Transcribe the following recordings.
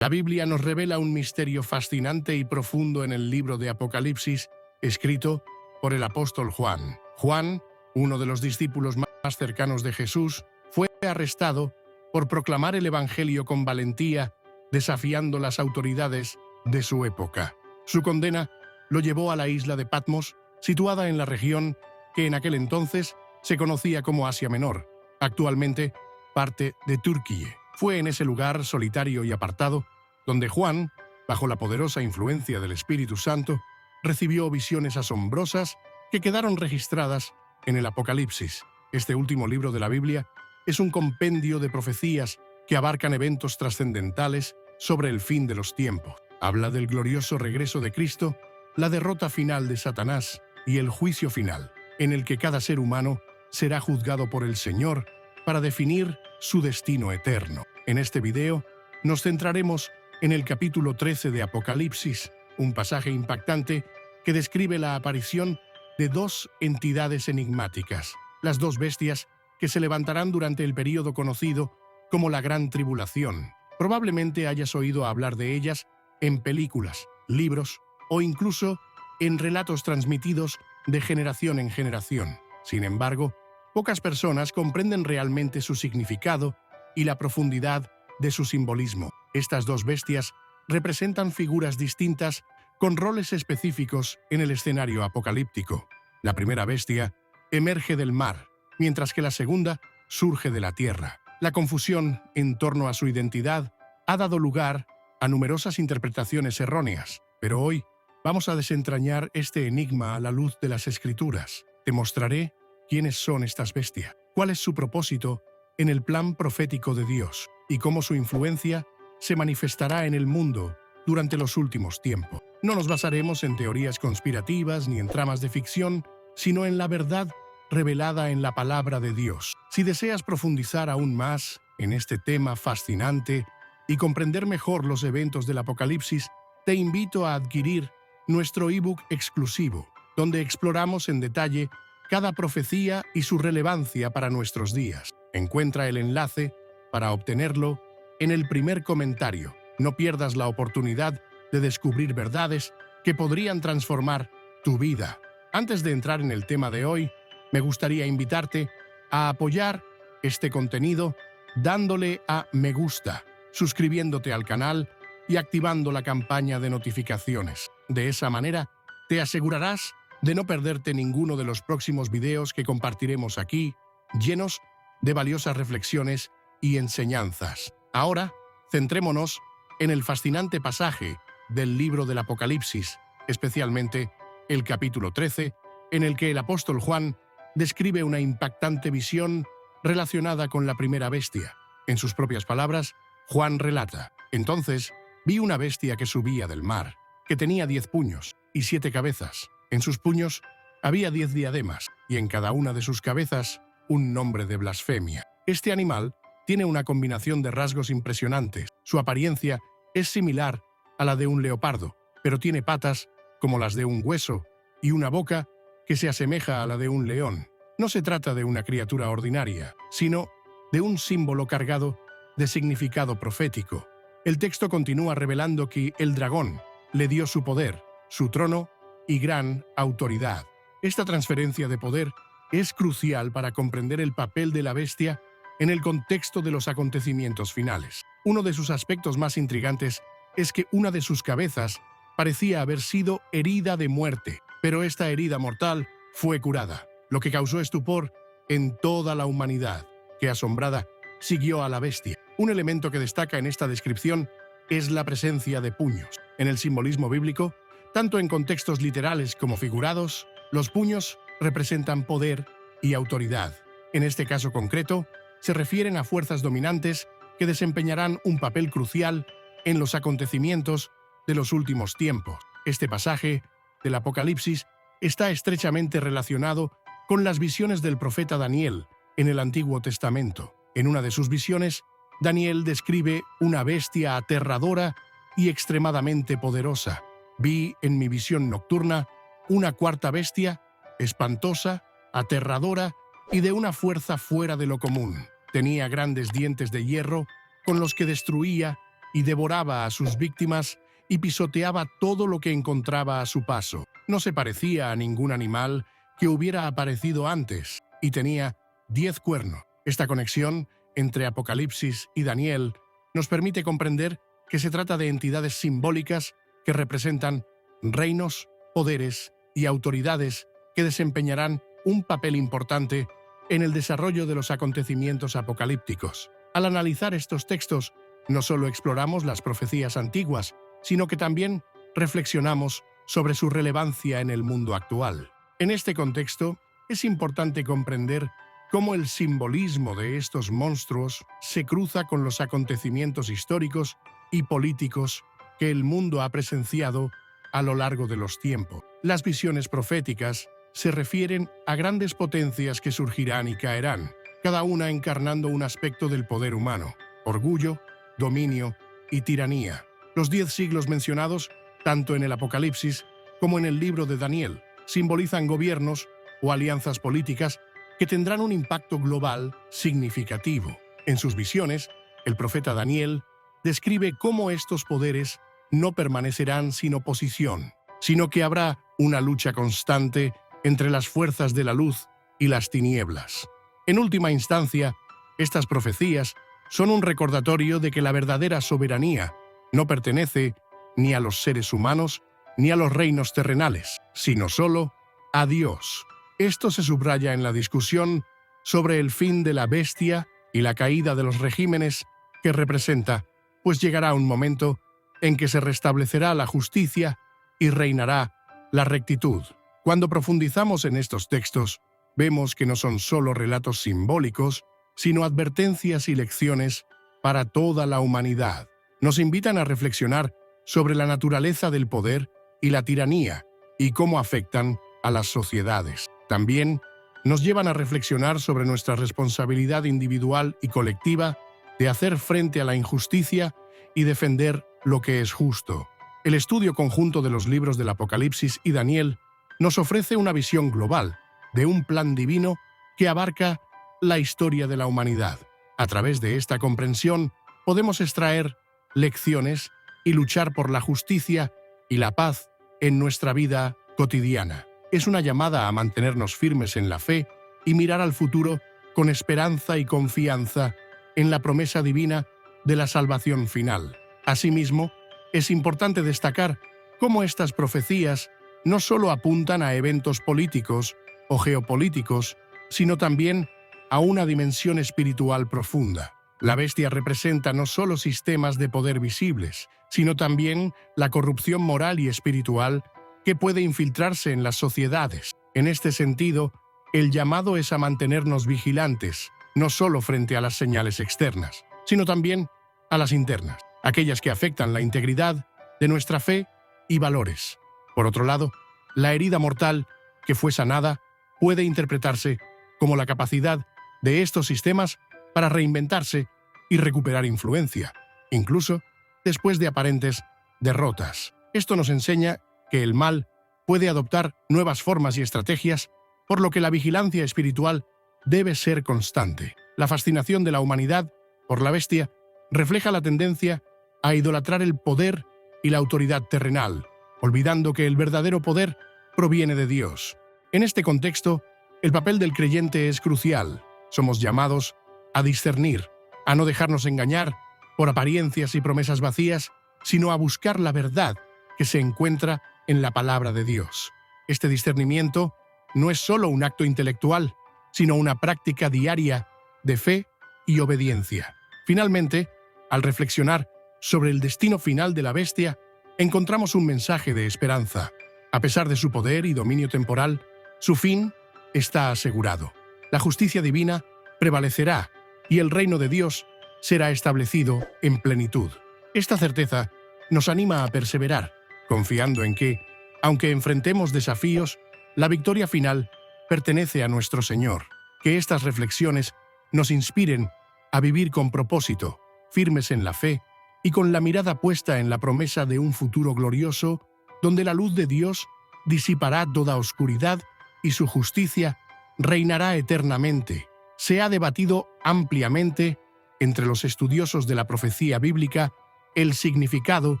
La Biblia nos revela un misterio fascinante y profundo en el libro de Apocalipsis, escrito por el apóstol Juan. Juan, uno de los discípulos más cercanos de Jesús, fue arrestado por proclamar el Evangelio con valentía, desafiando las autoridades de su época. Su condena lo llevó a la isla de Patmos, situada en la región que en aquel entonces se conocía como Asia Menor, actualmente parte de Turquía. Fue en ese lugar solitario y apartado donde Juan, bajo la poderosa influencia del Espíritu Santo, recibió visiones asombrosas que quedaron registradas en el Apocalipsis. Este último libro de la Biblia es un compendio de profecías que abarcan eventos trascendentales sobre el fin de los tiempos. Habla del glorioso regreso de Cristo, la derrota final de Satanás y el juicio final, en el que cada ser humano será juzgado por el Señor para definir su destino eterno. En este video nos centraremos en el capítulo 13 de Apocalipsis, un pasaje impactante que describe la aparición de dos entidades enigmáticas, las dos bestias que se levantarán durante el período conocido como la Gran Tribulación. Probablemente hayas oído hablar de ellas en películas, libros o incluso en relatos transmitidos de generación en generación. Sin embargo, pocas personas comprenden realmente su significado y la profundidad de su simbolismo. Estas dos bestias representan figuras distintas con roles específicos en el escenario apocalíptico. La primera bestia emerge del mar, mientras que la segunda surge de la tierra. La confusión en torno a su identidad ha dado lugar a numerosas interpretaciones erróneas, pero hoy vamos a desentrañar este enigma a la luz de las Escrituras. Te mostraré quiénes son estas bestias, cuál es su propósito en el plan profético de Dios y cómo su influencia se manifestará en el mundo durante los últimos tiempos. No nos basaremos en teorías conspirativas ni en tramas de ficción, sino en la verdad revelada en la palabra de Dios. Si deseas profundizar aún más en este tema fascinante y comprender mejor los eventos del Apocalipsis, te invito a adquirir nuestro ebook exclusivo, donde exploramos en detalle cada profecía y su relevancia para nuestros días. Encuentra el enlace para obtenerlo en el primer comentario. No pierdas la oportunidad de descubrir verdades que podrían transformar tu vida. Antes de entrar en el tema de hoy, me gustaría invitarte a apoyar este contenido dándole a me gusta, suscribiéndote al canal y activando la campana de notificaciones. De esa manera, te asegurarás de no perderte ninguno de los próximos videos que compartiremos aquí, llenos de valiosas reflexiones y enseñanzas. Ahora, centrémonos en el fascinante pasaje del libro del Apocalipsis, especialmente el capítulo 13, en el que el apóstol Juan describe una impactante visión relacionada con la primera bestia. En sus propias palabras, Juan relata: «Entonces vi una bestia que subía del mar, que tenía 10 puños y 7 cabezas. En sus puños había 10 diademas, y en cada una de sus cabezas un nombre de blasfemia. Este animal tiene una combinación de rasgos impresionantes. Su apariencia es similar a la de un leopardo, pero tiene patas como las de un hueso y una boca que se asemeja a la de un león. No se trata de una criatura ordinaria, sino de un símbolo cargado de significado profético. El texto continúa revelando que el dragón le dio su poder, su trono y gran autoridad. Esta transferencia de poder es crucial para comprender el papel de la bestia en el contexto de los acontecimientos finales. Uno de sus aspectos más intrigantes es que una de sus cabezas parecía haber sido herida de muerte, pero esta herida mortal fue curada, lo que causó estupor en toda la humanidad, que asombrada siguió a la bestia. Un elemento que destaca en esta descripción es la presencia de puños. En el simbolismo bíblico, tanto en contextos literales como figurados, los puños representan poder y autoridad. En este caso concreto, se refieren a fuerzas dominantes que desempeñarán un papel crucial en los acontecimientos de los últimos tiempos. Este pasaje del Apocalipsis está estrechamente relacionado con las visiones del profeta Daniel en el Antiguo Testamento. En una de sus visiones, Daniel describe una bestia aterradora y extremadamente poderosa. Vi en mi visión nocturna una cuarta bestia, espantosa, aterradora y de una fuerza fuera de lo común. Tenía grandes dientes de hierro con los que destruía y devoraba a sus víctimas y pisoteaba todo lo que encontraba a su paso. No se parecía a ningún animal que hubiera aparecido antes y tenía 10 cuernos. Esta conexión entre Apocalipsis y Daniel nos permite comprender que se trata de entidades simbólicas que representan reinos, poderes y autoridades que desempeñarán un papel importante en el desarrollo de los acontecimientos apocalípticos. Al analizar estos textos, no solo exploramos las profecías antiguas, sino que también reflexionamos sobre su relevancia en el mundo actual. En este contexto, es importante comprender cómo el simbolismo de estos monstruos se cruza con los acontecimientos históricos y políticos que el mundo ha presenciado a lo largo de los tiempos. Las visiones proféticas se refieren a grandes potencias que surgirán y caerán, cada una encarnando un aspecto del poder humano: orgullo, dominio y tiranía. Los 10 siglos mencionados, tanto en el Apocalipsis como en el libro de Daniel, simbolizan gobiernos o alianzas políticas que tendrán un impacto global significativo. En sus visiones, el profeta Daniel describe cómo estos poderes no permanecerán sin oposición, sino que habrá una lucha constante entre las fuerzas de la luz y las tinieblas. En última instancia, estas profecías son un recordatorio de que la verdadera soberanía no pertenece ni a los seres humanos ni a los reinos terrenales, sino solo a Dios. Esto se subraya en la discusión sobre el fin de la bestia y la caída de los regímenes que representa, pues llegará un momento en que se restablecerá la justicia y reinará la rectitud. Cuando profundizamos en estos textos, vemos que no son solo relatos simbólicos, sino advertencias y lecciones para toda la humanidad. Nos invitan a reflexionar sobre la naturaleza del poder y la tiranía y cómo afectan a las sociedades. También nos llevan a reflexionar sobre nuestra responsabilidad individual y colectiva de hacer frente a la injusticia y defender lo que es justo. El estudio conjunto de los libros del Apocalipsis y Daniel nos ofrece una visión global de un plan divino que abarca la historia de la humanidad. A través de esta comprensión podemos extraer lecciones y luchar por la justicia y la paz en nuestra vida cotidiana. Es una llamada a mantenernos firmes en la fe y mirar al futuro con esperanza y confianza en la promesa divina de la salvación final. Asimismo, es importante destacar cómo estas profecías no solo apuntan a eventos políticos o geopolíticos, sino también a una dimensión espiritual profunda. La bestia representa no solo sistemas de poder visibles, sino también la corrupción moral y espiritual que puede infiltrarse en las sociedades. En este sentido, el llamado es a mantenernos vigilantes, no solo frente a las señales externas, sino también a las internas, aquellas que afectan la integridad de nuestra fe y valores. Por otro lado, la herida mortal que fue sanada puede interpretarse como la capacidad de estos sistemas para reinventarse y recuperar influencia, incluso después de aparentes derrotas. Esto nos enseña que el mal puede adoptar nuevas formas y estrategias, por lo que la vigilancia espiritual debe ser constante. La fascinación de la humanidad por la bestia refleja la tendencia a idolatrar el poder y la autoridad terrenal, olvidando que el verdadero poder proviene de Dios. En este contexto, el papel del creyente es crucial. Somos llamados a discernir, a no dejarnos engañar por apariencias y promesas vacías, sino a buscar la verdad que se encuentra en la palabra de Dios. Este discernimiento no es solo un acto intelectual, sino una práctica diaria de fe y obediencia. Finalmente, al reflexionar sobre el destino final de la bestia, encontramos un mensaje de esperanza. A pesar de su poder y dominio temporal, su fin está asegurado. La justicia divina prevalecerá y el reino de Dios será establecido en plenitud. Esta certeza nos anima a perseverar, confiando en que, aunque enfrentemos desafíos, la victoria final pertenece a nuestro Señor. Que estas reflexiones nos inspiren a vivir con propósito, firmes en la fe y con la mirada puesta en la promesa de un futuro glorioso, donde la luz de Dios disipará toda oscuridad y su justicia reinará eternamente. Se ha debatido ampliamente entre los estudiosos de la profecía bíblica el significado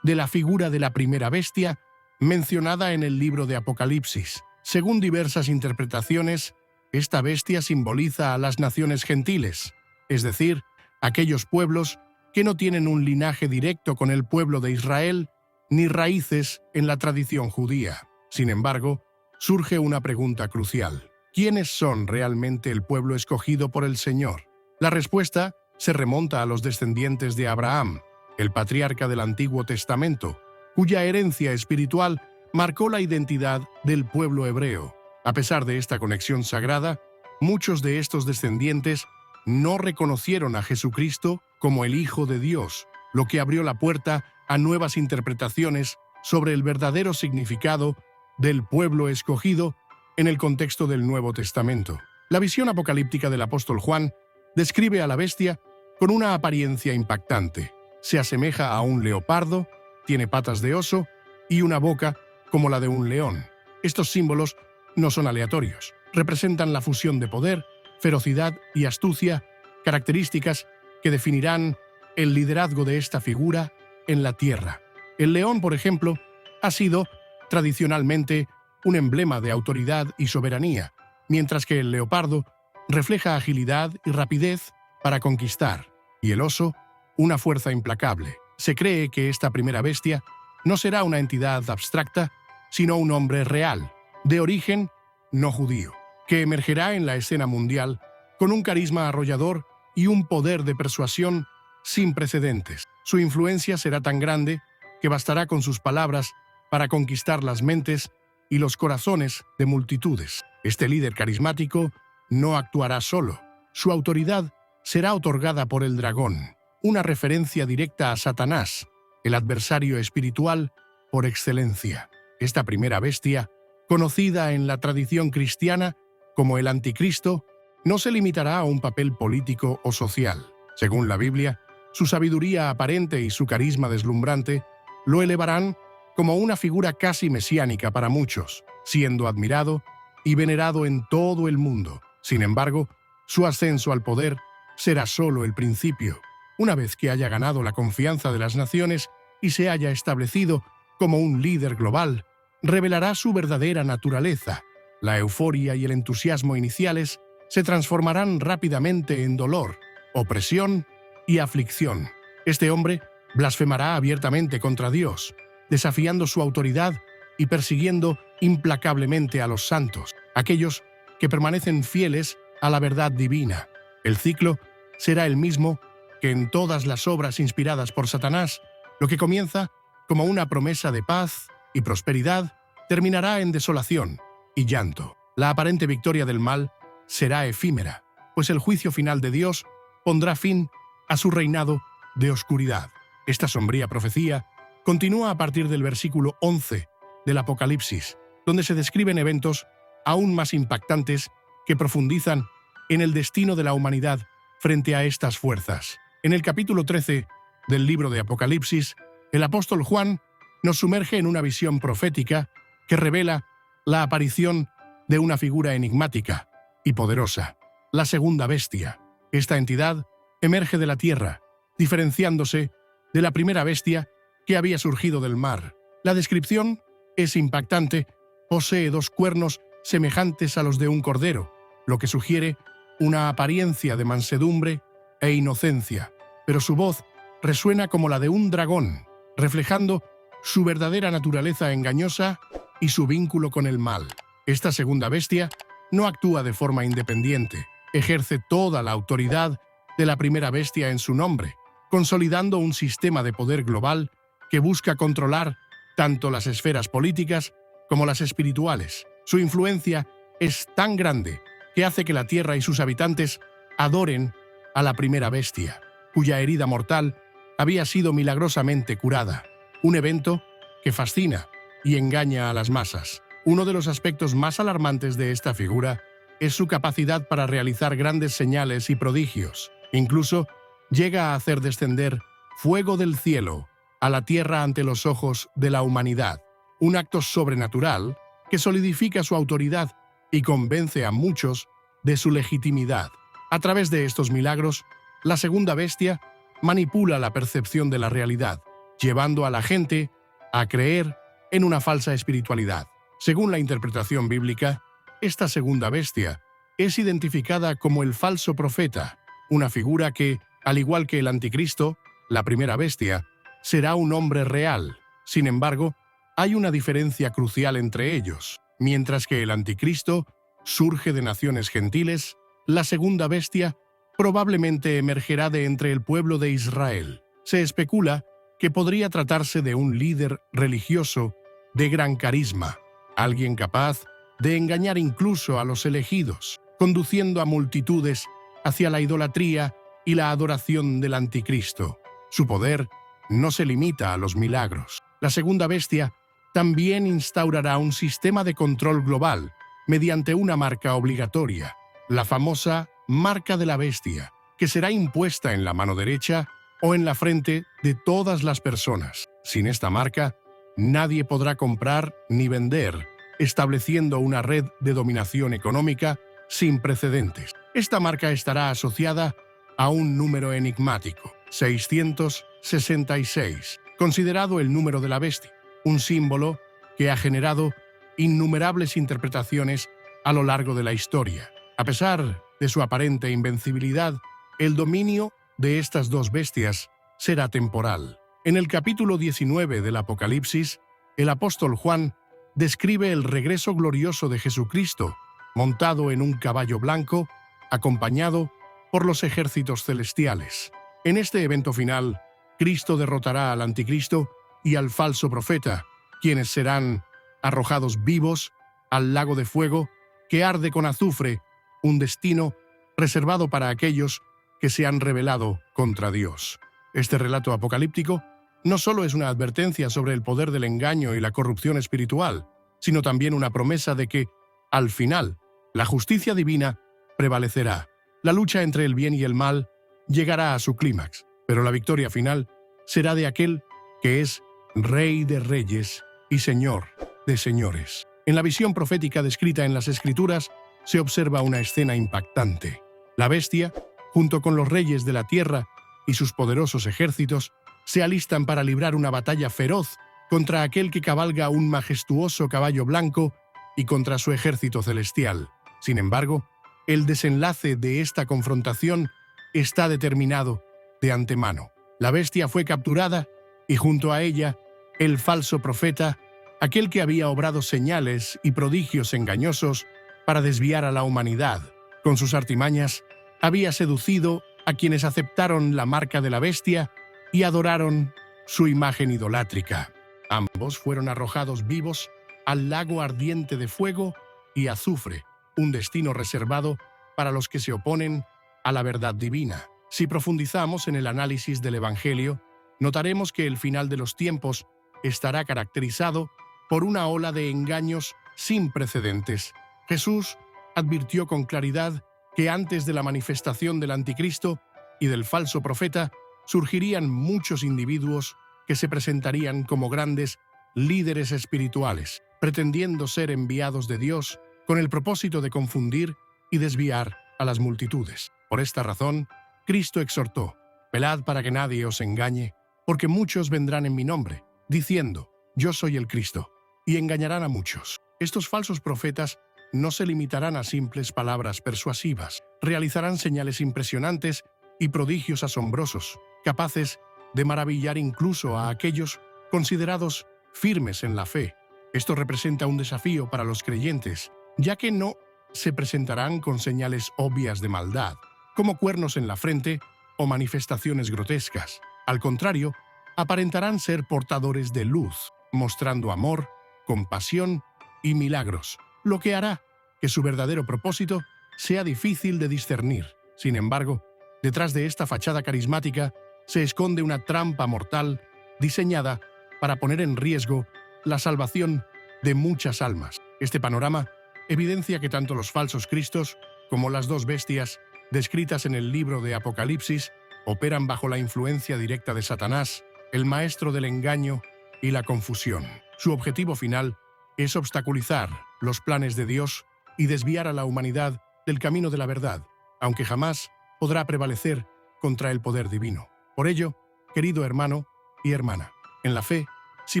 de la figura de la primera bestia mencionada en el libro de Apocalipsis. Según diversas interpretaciones, esta bestia simboliza a las naciones gentiles, es decir, aquellos pueblos que no tienen un linaje directo con el pueblo de Israel ni raíces en la tradición judía. Sin embargo, surge una pregunta crucial. ¿Quiénes son realmente el pueblo escogido por el Señor? La respuesta se remonta a los descendientes de Abraham, el patriarca del Antiguo Testamento, cuya herencia espiritual marcó la identidad del pueblo hebreo. A pesar de esta conexión sagrada, muchos de estos descendientes no reconocieron a Jesucristo como el Hijo de Dios, lo que abrió la puerta a nuevas interpretaciones sobre el verdadero significado del pueblo escogido en el contexto del Nuevo Testamento. La visión apocalíptica del apóstol Juan describe a la bestia con una apariencia impactante. Se asemeja a un leopardo, tiene patas de oso y una boca como la de un león. Estos símbolos no son aleatorios. Representan la fusión de poder, ferocidad y astucia, características que definirán el liderazgo de esta figura en la tierra. El león, por ejemplo, ha sido tradicionalmente un emblema de autoridad y soberanía, mientras que el leopardo refleja agilidad y rapidez para conquistar, y el oso, una fuerza implacable. Se cree que esta primera bestia no será una entidad abstracta, sino un hombre real, de origen no judío, que emergerá en la escena mundial con un carisma arrollador y un poder de persuasión sin precedentes. Su influencia será tan grande que bastará con sus palabras para conquistar las mentes y los corazones de multitudes. Este líder carismático no actuará solo. Su autoridad será otorgada por el dragón, una referencia directa a Satanás, el adversario espiritual por excelencia. Esta primera bestia, conocida en la tradición cristiana como el anticristo, no se limitará a un papel político o social. Según la Biblia, su sabiduría aparente y su carisma deslumbrante lo elevarán como una figura casi mesiánica para muchos, siendo admirado y venerado en todo el mundo. Sin embargo, su ascenso al poder será solo el principio. Una vez que haya ganado la confianza de las naciones y se haya establecido como un líder global, revelará su verdadera naturaleza. La euforia y el entusiasmo iniciales se transformarán rápidamente en dolor, opresión y aflicción. Este hombre blasfemará abiertamente contra Dios, desafiando su autoridad y persiguiendo implacablemente a los santos, aquellos que permanecen fieles a la verdad divina. El ciclo será el mismo que en todas las obras inspiradas por Satanás. Lo que comienza como una promesa de paz y prosperidad terminará en desolación y llanto. La aparente victoria del mal será efímera, pues el juicio final de Dios pondrá fin a su reinado de oscuridad. Esta sombría profecía continúa a partir del versículo 11 del Apocalipsis, donde se describen eventos aún más impactantes que profundizan en el destino de la humanidad frente a estas fuerzas. En el capítulo 13 del libro de Apocalipsis, el apóstol Juan nos sumerge en una visión profética que revela la aparición de una figura enigmática y poderosa, la segunda bestia. Esta entidad emerge de la tierra, diferenciándose de la primera bestia que había surgido del mar. La descripción es impactante. Posee 2 cuernos semejantes a los de un cordero, lo que sugiere una apariencia de mansedumbre e inocencia, pero su voz resuena como la de un dragón, reflejando su verdadera naturaleza engañosa y su vínculo con el mal. Esta segunda bestia no actúa de forma independiente, ejerce toda la autoridad de la primera bestia en su nombre, consolidando un sistema de poder global que busca controlar tanto las esferas políticas como las espirituales. Su influencia es tan grande que hace que la tierra y sus habitantes adoren a la primera bestia, cuya herida mortal había sido milagrosamente curada. Un evento que fascina y engaña a las masas. Uno de los aspectos más alarmantes de esta figura es su capacidad para realizar grandes señales y prodigios. Incluso llega a hacer descender fuego del cielo a la tierra ante los ojos de la humanidad. Un acto sobrenatural que solidifica su autoridad y convence a muchos de su legitimidad. A través de estos milagros, la segunda bestia manipula la percepción de la realidad, llevando a la gente a creer en una falsa espiritualidad. Según la interpretación bíblica, esta segunda bestia es identificada como el falso profeta, una figura que, al igual que el anticristo, la primera bestia, será un hombre real. Sin embargo, hay una diferencia crucial entre ellos. Mientras que el anticristo surge de naciones gentiles, la segunda bestia probablemente emergerá de entre el pueblo de Israel. Se especula que podría tratarse de un líder religioso de gran carisma, alguien capaz de engañar incluso a los elegidos, conduciendo a multitudes hacia la idolatría y la adoración del anticristo. Su poder no se limita a los milagros. La segunda bestia también instaurará un sistema de control global mediante una marca obligatoria, la famosa marca de la bestia, que será impuesta en la mano derecha o en la frente de todas las personas. Sin esta marca, nadie podrá comprar ni vender, estableciendo una red de dominación económica sin precedentes. Esta marca estará asociada a un número enigmático, 666, considerado el número de la bestia, un símbolo que ha generado innumerables interpretaciones a lo largo de la historia. A pesar de su aparente invencibilidad, el dominio de estas dos bestias será temporal. En el capítulo 19 del Apocalipsis, el apóstol Juan describe el regreso glorioso de Jesucristo, montado en un caballo blanco, acompañado por los ejércitos celestiales. En este evento final, Cristo derrotará al anticristo y al falso profeta, quienes serán arrojados vivos al lago de fuego que arde con azufre, un destino reservado para aquellos que se han rebelado contra Dios. Este relato apocalíptico no solo es una advertencia sobre el poder del engaño y la corrupción espiritual, sino también una promesa de que, al final, la justicia divina prevalecerá. La lucha entre el bien y el mal llegará a su clímax, pero la victoria final será de aquel que es Rey de Reyes y Señor de Señores. En la visión profética descrita en las Escrituras se observa una escena impactante. La bestia, junto con los reyes de la tierra y sus poderosos ejércitos, se alistan para librar una batalla feroz contra aquel que cabalga un majestuoso caballo blanco y contra su ejército celestial. Sin embargo, el desenlace de esta confrontación está determinado de antemano. La bestia fue capturada y junto a ella, el falso profeta, aquel que había obrado señales y prodigios engañosos para desviar a la humanidad. Con sus artimañas, había seducido a quienes aceptaron la marca de la bestia y adoraron su imagen idolátrica. Ambos fueron arrojados vivos al lago ardiente de fuego y azufre, un destino reservado para los que se oponen a la verdad divina. Si profundizamos en el análisis del Evangelio, notaremos que el final de los tiempos estará caracterizado por una ola de engaños sin precedentes. Jesús advirtió con claridad que antes de la manifestación del anticristo y del falso profeta, surgirían muchos individuos que se presentarían como grandes líderes espirituales, pretendiendo ser enviados de Dios con el propósito de confundir y desviar a las multitudes. Por esta razón, Cristo exhortó: «Velad para que nadie os engañe, porque muchos vendrán en mi nombre, diciendo, yo soy el Cristo, y engañarán a muchos». Estos falsos profetas no se limitarán a simples palabras persuasivas, realizarán señales impresionantes y prodigios asombrosos, capaces de maravillar incluso a aquellos considerados firmes en la fe. Esto representa un desafío para los creyentes, ya que no se presentarán con señales obvias de maldad, como cuernos en la frente o manifestaciones grotescas. Al contrario, aparentarán ser portadores de luz, mostrando amor, compasión y milagros, lo que hará que su verdadero propósito sea difícil de discernir. Sin embargo, detrás de esta fachada carismática se esconde una trampa mortal diseñada para poner en riesgo la salvación de muchas almas. Este panorama evidencia que tanto los falsos cristos como las dos bestias descritas en el libro de Apocalipsis operan bajo la influencia directa de Satanás, el maestro del engaño y la confusión. Su objetivo final es obstaculizar los planes de Dios y desviar a la humanidad del camino de la verdad, aunque jamás podrá prevalecer contra el poder divino. Por ello, querido hermano y hermana, en la fe, si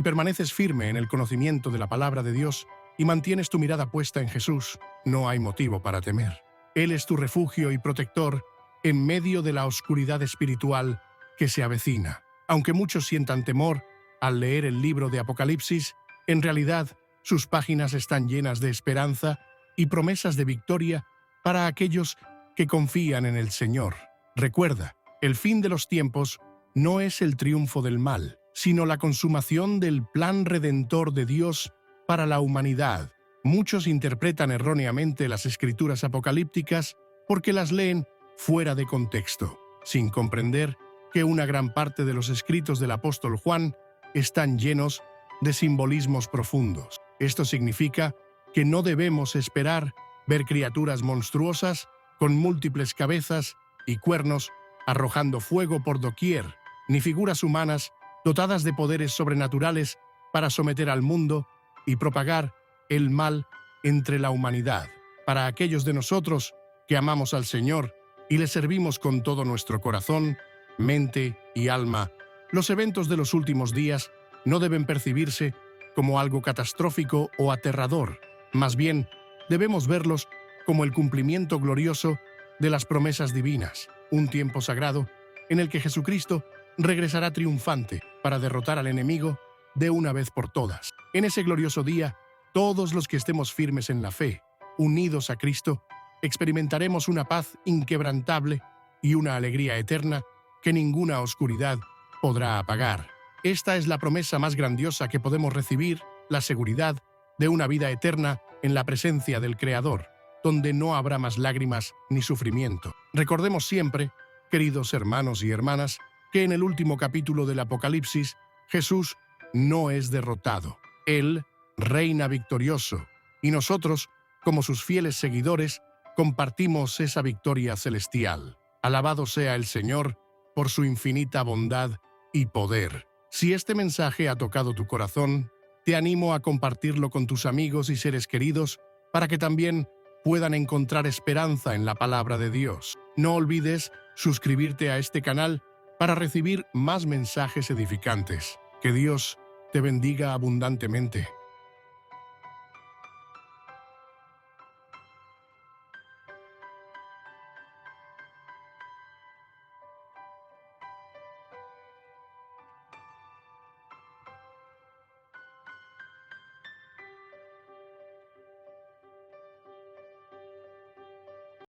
permaneces firme en el conocimiento de la palabra de Dios y mantienes tu mirada puesta en Jesús, no hay motivo para temer. Él es tu refugio y protector en medio de la oscuridad espiritual que se avecina. Aunque muchos sientan temor al leer el libro de Apocalipsis, en realidad sus páginas están llenas de esperanza y promesas de victoria para aquellos que confían en el Señor. Recuerda, el fin de los tiempos no es el triunfo del mal, sino la consumación del plan redentor de Dios para la humanidad. Muchos interpretan erróneamente las escrituras apocalípticas porque las leen fuera de contexto, sin comprender que una gran parte de los escritos del apóstol Juan están llenos de simbolismos profundos. Esto significa que no debemos esperar ver criaturas monstruosas con múltiples cabezas y cuernos arrojando fuego por doquier, ni figuras humanas dotadas de poderes sobrenaturales para someter al mundo y propagar el mal entre la humanidad. Para aquellos de nosotros que amamos al Señor y le servimos con todo nuestro corazón, mente y alma, los eventos de los últimos días no deben percibirse como algo catastrófico o aterrador. Más bien, debemos verlos como el cumplimiento glorioso de las promesas divinas, un tiempo sagrado en el que Jesucristo regresará triunfante para derrotar al enemigo de una vez por todas. En ese glorioso día, todos los que estemos firmes en la fe, unidos a Cristo, experimentaremos una paz inquebrantable y una alegría eterna que ninguna oscuridad podrá apagar. Esta es la promesa más grandiosa que podemos recibir, la seguridad de una vida eterna en la presencia del Creador, donde no habrá más lágrimas ni sufrimiento. Recordemos siempre, queridos hermanos y hermanas, que en el último capítulo del Apocalipsis, Jesús no es derrotado. Él reina victorioso, y nosotros, como sus fieles seguidores, compartimos esa victoria celestial. Alabado sea el Señor por su infinita bondad y poder. Si este mensaje ha tocado tu corazón, te animo a compartirlo con tus amigos y seres queridos para que también puedan encontrar esperanza en la palabra de Dios. No olvides suscribirte a este canal para recibir más mensajes edificantes. Que Dios te bendiga abundantemente.